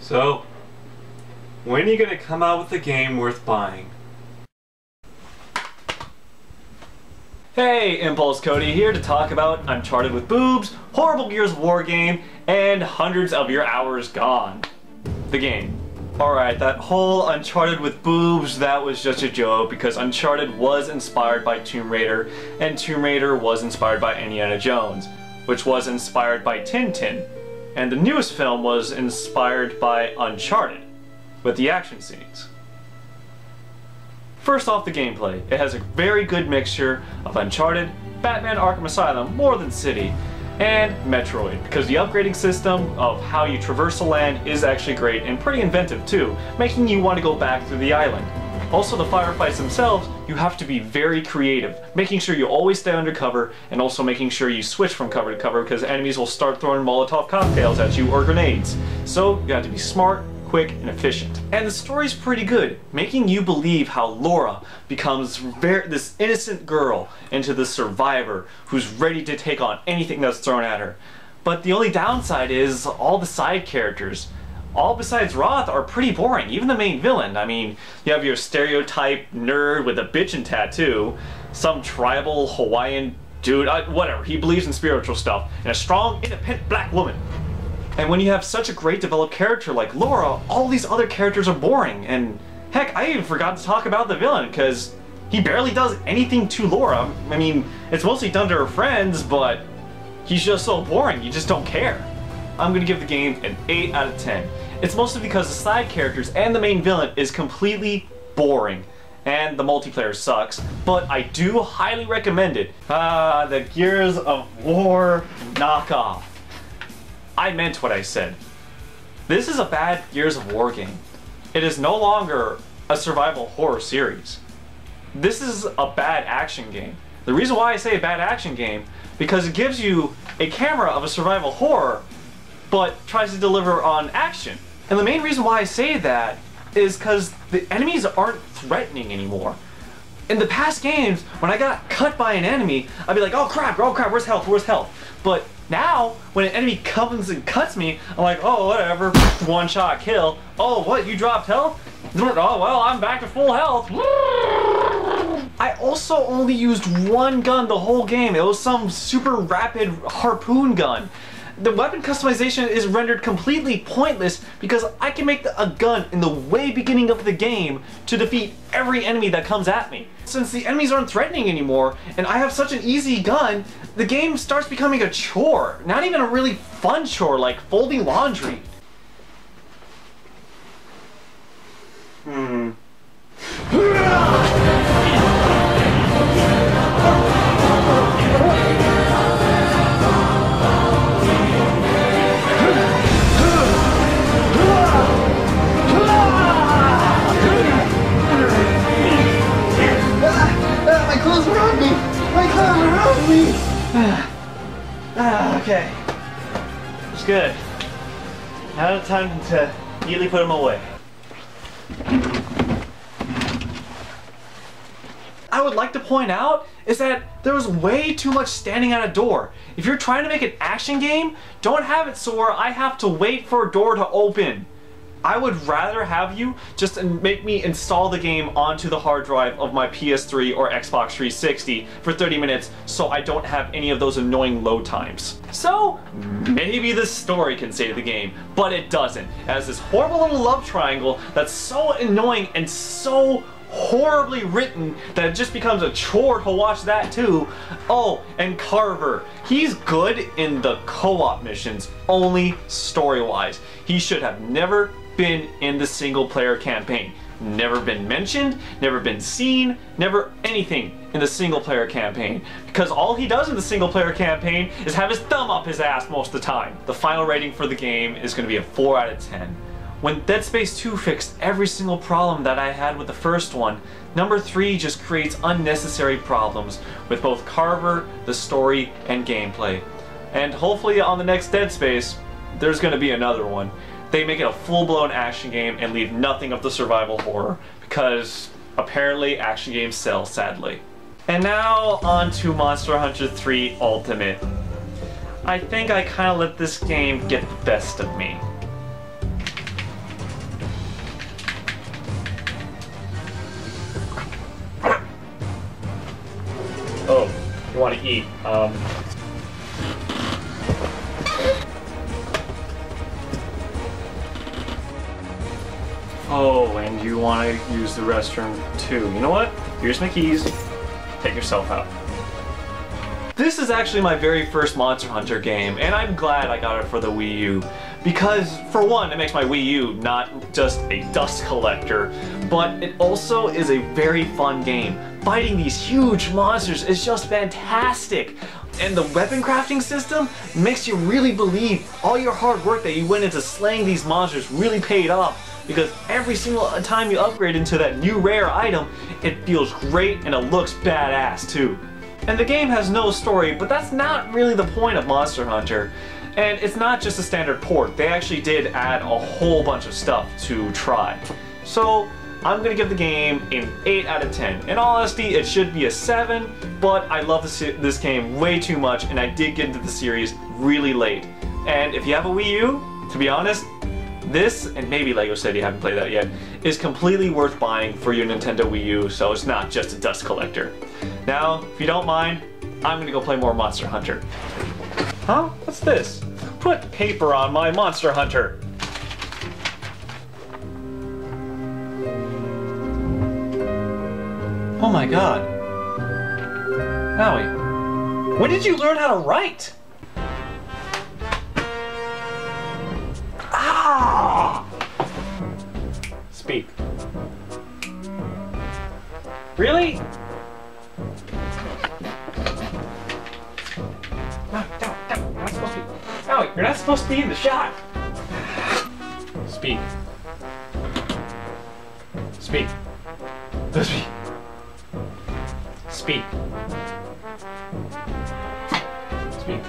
So, when are you gonna come out with a game worth buying? Hey, Impulse Cody here to talk about Uncharted with boobs, horrible Gears of War game, and hundreds of your hours gone. The game. Alright, that whole Uncharted with boobs, that was just a joke because Uncharted was inspired by Tomb Raider, and Tomb Raider was inspired by Indiana Jones, which was inspired by Tintin. And the newest film was inspired by Uncharted, with the action scenes. First off, the gameplay. It has a very good mixture of Uncharted, Batman Arkham Asylum, More Than City, and Metroid, because the upgrading system of how you traverse the land is actually great and pretty inventive too, making you want to go back through the island. Also, the firefights themselves, you have to be very creative, making sure you always stay under cover, and also making sure you switch from cover to cover because enemies will start throwing Molotov cocktails at you or grenades. So, you have to be smart, quick, and efficient. And the story's pretty good, making you believe how Laura becomes this innocent girl into the survivor who's ready to take on anything that's thrown at her. But the only downside is all the side characters. All besides Roth are pretty boring, even the main villain. I mean, you have your stereotype nerd with a bitchin' tattoo, some tribal Hawaiian dude, whatever, he believes in spiritual stuff, and a strong, independent black woman. And when you have such a great developed character like Laura, all these other characters are boring, and heck, I even forgot to talk about the villain, because he barely does anything to Laura. I mean, it's mostly done to her friends, but he's just so boring, you just don't care. I'm gonna give the game an 8 out of 10. It's mostly because the side characters and the main villain is completely boring, and the multiplayer sucks, but I do highly recommend it. The Gears of War knockoff. I meant what I said. This is a bad Gears of War game. It is no longer a survival horror series. This is a bad action game. The reason why I say a bad action game, because it gives you a camera of a survival horror, but tries to deliver on action. And the main reason why I say that is because the enemies aren't threatening anymore. In the past games, when I got cut by an enemy, I'd be like, oh crap, where's health, where's health? But now, when an enemy comes and cuts me, I'm like, oh, whatever, one shot kill. Oh, what, you dropped health? Oh, well, I'm back to full health. I also only used one gun the whole game. It was some super rapid harpoon gun. The weapon customization is rendered completely pointless because I can make a gun in the way beginning of the game to defeat every enemy that comes at me. Since the enemies aren't threatening anymore and I have such an easy gun, the game starts becoming a chore. Not even a really fun chore like folding laundry. Okay. It's good. Now it's time to immediately put them away. I would like to point out is that there was way too much standing at a door. If you're trying to make an action game, don't have it so where I have to wait for a door to open. I would rather have you just make me install the game onto the hard drive of my PS3 or Xbox 360 for 30 minutes so I don't have any of those annoying load times. So, maybe the story can save the game, but it doesn't. It has this horrible little love triangle that's so annoying and so horribly written that it just becomes a chore to watch that too. Oh, and Carver. He's good in the co-op missions, only story-wise. He should have never been in the single player campaign. Never been mentioned, never been seen, never anything in the single player campaign. Because all he does in the single player campaign is have his thumb up his ass most of the time. The final rating for the game is going to be a 4 out of 10. When Dead Space 2 fixed every single problem that I had with the first one, number 3 just creates unnecessary problems with both Carver, the story, and gameplay. And hopefully on the next Dead Space, there's going to be another one. They make it a full-blown action game and leave nothing of the survival horror, because apparently action games sell, sadly. And now on to Monster Hunter 3 Ultimate. I think I kind of let this game get the best of me. want to eat. Oh, and you want to use the restroom too. You know what? Here's my keys. Take yourself out. This is actually my very first Monster Hunter game, and I'm glad I got it for the Wii U. Because, for one, it makes my Wii U not just a dust collector, but it also is a very fun game. Fighting these huge monsters is just fantastic. And the weapon crafting system makes you really believe all your hard work that you went into slaying these monsters really paid off. Because every single time you upgrade into that new rare item, it feels great and it looks badass too. And the game has no story, but that's not really the point of Monster Hunter. And it's not just a standard port, they actually did add a whole bunch of stuff to try. So I'm gonna give the game an 8 out of 10. In all honesty, it should be a 7, but I love this game way too much, and I did get into the series really late. And if you have a Wii U, to be honest, this, and maybe Lego City, haven't played that yet, is completely worth buying for your Nintendo Wii U, so it's not just a dust collector. Now, if you don't mind, I'm gonna go play more Monster Hunter. Huh? What's this? Put paper on my Monster Hunter! Oh my god. Howie, when did you learn how to write? Ah! Speak. Really? No, you're not supposed to be. No, you're not supposed to be in the shot. Speak. Speak. Speak. Speak. Speak.